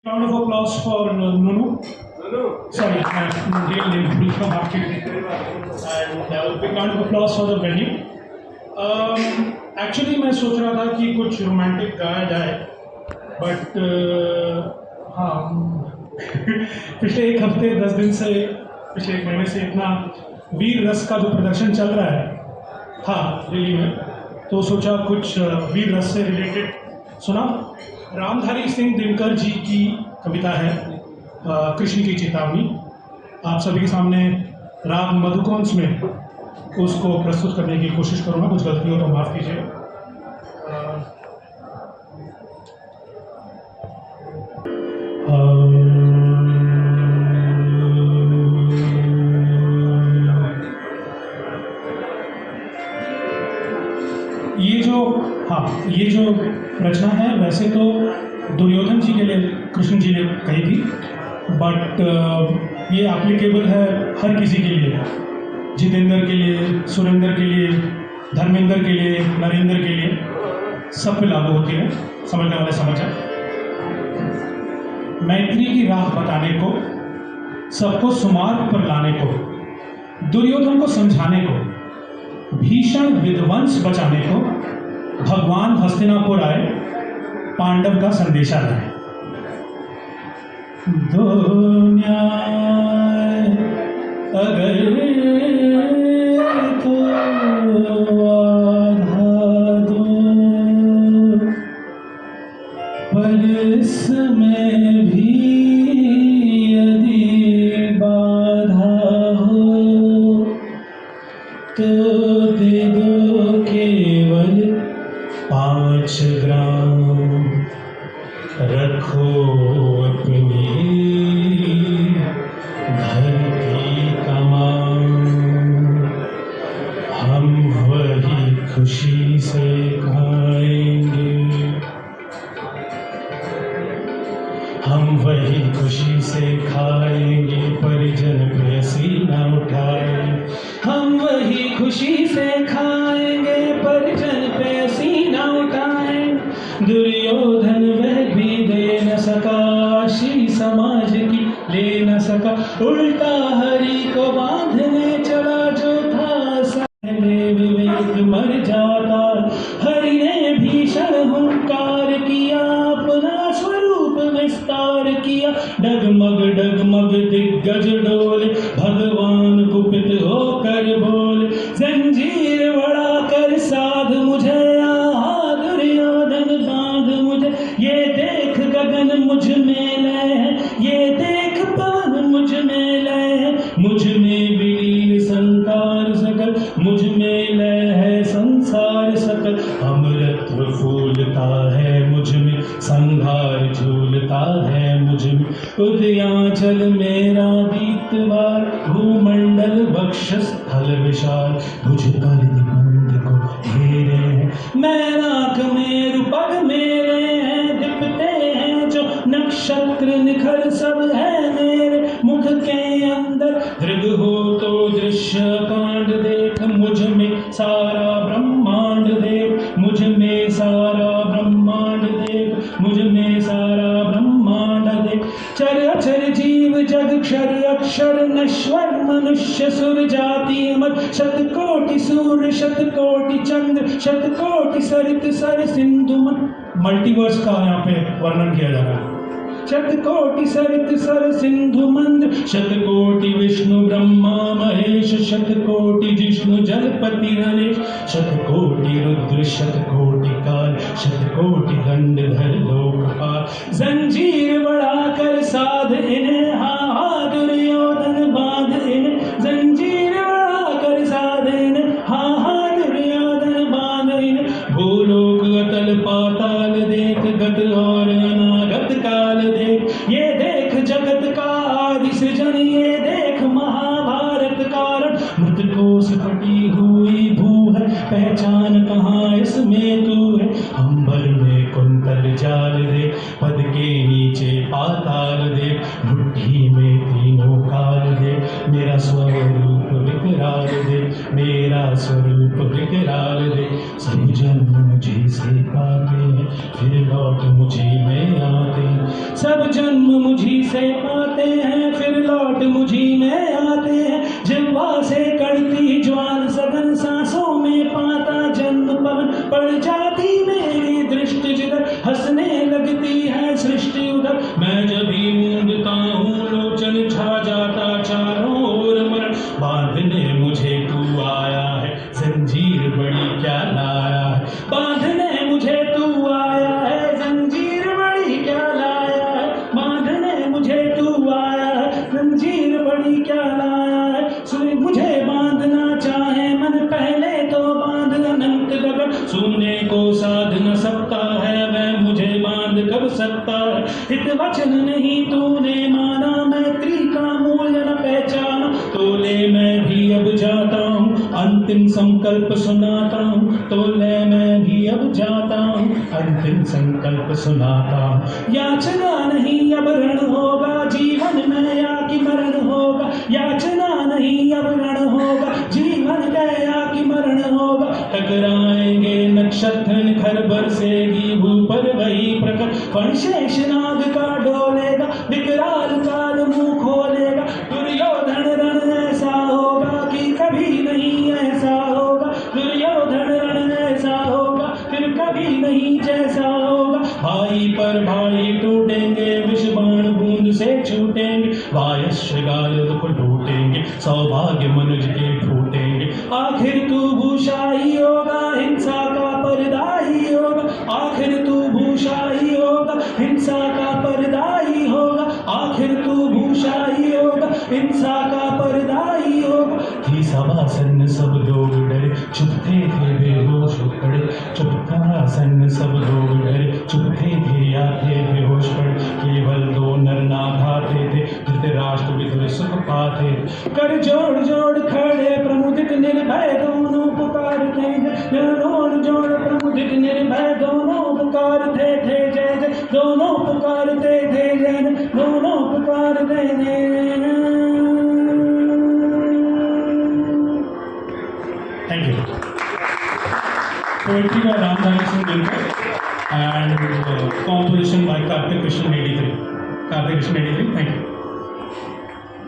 Round of applause for Nunu. Sorry, my real name will come after you. And big round of applause for the venue. Actually, मैं सोच रहा था कि कुछ romantic गाया जाए, बट हाँ पिछले एक हफ्ते 10 दिन से, पिछले एक महीने से इतना वीर रस का जो प्रदर्शन चल रहा है दिल्ली में, तो सोचा कुछ वीर रस से रिलेटेड सुना। रामधारी सिंह दिनकर जी की कविता है कृष्ण की चेतावनी। आप सभी के सामने राग मधुकौंस में उसको प्रस्तुत करने की कोशिश करूँगा, कुछ गलती हो तो माफ़ कीजिए। ये जो रचना है वैसे तो दुर्योधन जी के लिए कृष्ण जी ने कही थी, बट ये एप्लीकेबल है हर किसी के लिए, जितेंद्र के लिए, सुरेंद्र के लिए, धर्मेंद्र के लिए, नरेंद्र के लिए, सब पे लागू होती है। समझने वाले समझ जाए। मैत्री की राह बताने को, सबको सुमार्ग पर लाने को, दुर्योधन को समझाने को, भीषण विध्वंस बचाने को भगवान हस्तिनापुर आए, पांडव का संदेशा लाए। दो न्याय अगर तो आधा दो, पर इसमें भी यदि बाधा हो तो दे दो केवल 5 ग्राम, रखो अपनी धरती कमान, हम वही खुशी से खाएंगे, हम वही खुशी से खाएंगे, परिजन पे सीना उठाए, हम वही खुशी से खाएंगे, परिजन पे सीना उठाए। दुर्योधन वह भी दे न सका, शी समाज की ले न सका, उल्टा हरि को बांधने चला जो था, सहले विवेक मर जाता। हरि ने भीषण हुंकार किया, अपना स्वरूप विस्तार किया, डगमग डगमग दिग्गज डोले, भगवान कुपित होकर बोले, जंजीर बढ़ा कर साध मुझे, आहा दुर्योधन बांध मुझे, ये देख गगन मुझ में लय है, ये देख पवन मुझ में लय है, मुझ में विलीन संसार सकल, मुझ में लय है संसार सकल, अमृत फूलता है मुझ में, संहार झूलता है मुझ में, उदयांचल मेरा दीप्तवार, भूमंडल वक्षस्थल विशाल, मुझ कर निबंध को घेरे हैं, मैनाक मेरु पग मेरे हैं, दिखते हैं जो नक्षत्र निखर सब है मेरे, मुख के अंदर दृढ़ हो तो दृश्य कांड देख, मुझ में सारा ब्रह्मांड देख, मुझ में सारा ब्रह्मांड देख, मुझ में सारा ब्रह्मांड देख, चर अचर जीव जग क्षर अक्षर नश्वर, मनुष्य सुर जाति अमर, शतकोटि सूर्य शतकोटि चंद्र, शतकोटि सरित सर सिंधु मन। मल्टीवर्स का यहाँ पे वर्णन किया जा रहा है। शतकोटि सरित सर सिंधु मंद्र, शतकोटि विष्णु ब्रह्मा महेश, शतकोटि जिष्णु जलपति नरेश, शतकोटि रुद्र शतकोटि काल, शतकोटि दंडधर लोकपाल, जंजीर बढ़ाकर साध इन्हें, हा दुर्योधन बांध इन्हें, जंजीर बढ़ाकर साध इन्हें, हा दुर्योधन बांध इन्हें, भूलोक अतल पाताल देख, गत और अनागत काल देख, ये देख जगत का आदि सृजन, ये देख महाभारत कारण, मृतकों से फटी हुई भू है, पहचान कहाँ इसमें तू है, अंबर में कुंतल जाल दे, पद के नीचे पाताल दे, मुट्ठी में तीनों काल दे, मेरा स्वरूप विकराल दे, मेरा स्वरूप रूप विकराल दे। सब जन्म मुझी से पाते हैं फिर लौट मुझी में आते हैं। सब जन्म मुझी से पाते हैं फिर लौट मुझी में आते हैं। जिह्वा से कड़ती ज्वाल सघन सांसों में पाता जन्म पवन पड़ जाती मेरी दृष्टि जिधर हंसने लगती है सृष्टि उधर। मैं जब भी मूंदता हूँ लोचन छा जाता चारों ओर मरण। बांधने मुझे तू आया है जंजीर बड़ी क्या लाया है। बांधने मुझे तू आया है जंजीर बड़ी क्या लाया है। बांधने मुझे तू आया है जंजीर बड़ी क्या लाया है। सुन मुझे बांधना चाहे मन पहले तो बांध अनंत गगन। सुनने को साध न सकता है वह मुझे बांध कब सकता है। हित वचन नहीं तूने माना मैत्री का मूल्य न पहचाना। तो ले मैं भी अब जाता हूँ अंतिम संकल्प सुनाता हूँ। तो ले मैं भी अब जाता हूँ अंतिम संकल्प सुनाता हूँ। याचना नहीं अब रण होगा जीवन में या कि मरण होगा। याचना नहीं अब रण होगा जीवन में या कि मरण होगा। टकराएंगे नक्षत्र निखर बरसेगी भू पर वही प्रखर। फणशेष नाग का डोलेगा विकराल काल मुंह खोलेगा। दुर्योधन रण ऐसा होगा कि कभी नहीं ऐसा होगा। दुर्योधन रण ऐसा होगा फिर कभी नहीं जैसा होगा। भाई पर भाई टूटेंगे विष बाण बूंद से छूटेंगे। वायस्य गाल दुख लूटेंगे सौभाग्य मनुज के फूटेंगे। आखिर तू भूषा ही होगा हिंसा का पर्दा ही होगा। आखिर तू भूषा ही होगा हिंसा का पर्दा ही होगा। आखिर तू भूषा ही होगा हिंसा का पर्दा ही होगा। थी सभा सन्न सब लोग डरे चुप थे बेहोश पड़े। चुप था सन्न सब लोग डरे चुप थे या थे बेहोश पड़े। केवल दो नर ना खाते थे धृतराष्ट्र विदुर सुख पाते। कर जोड़ जोड़ खड़े प्रमुदित निर्भय दोनों पुकारते थे। जोड़ जोड़ प्रमुदित निर्भय दोनों पुकारते थे जय जय। दोनों पुकारते थे जय जय। दोनों पुकारते थे। Thank you. Poetry by Ramdhani Singh Dilkar and composition by Karthik Krishnan 83. Karthik Krishnan 83. Thank you.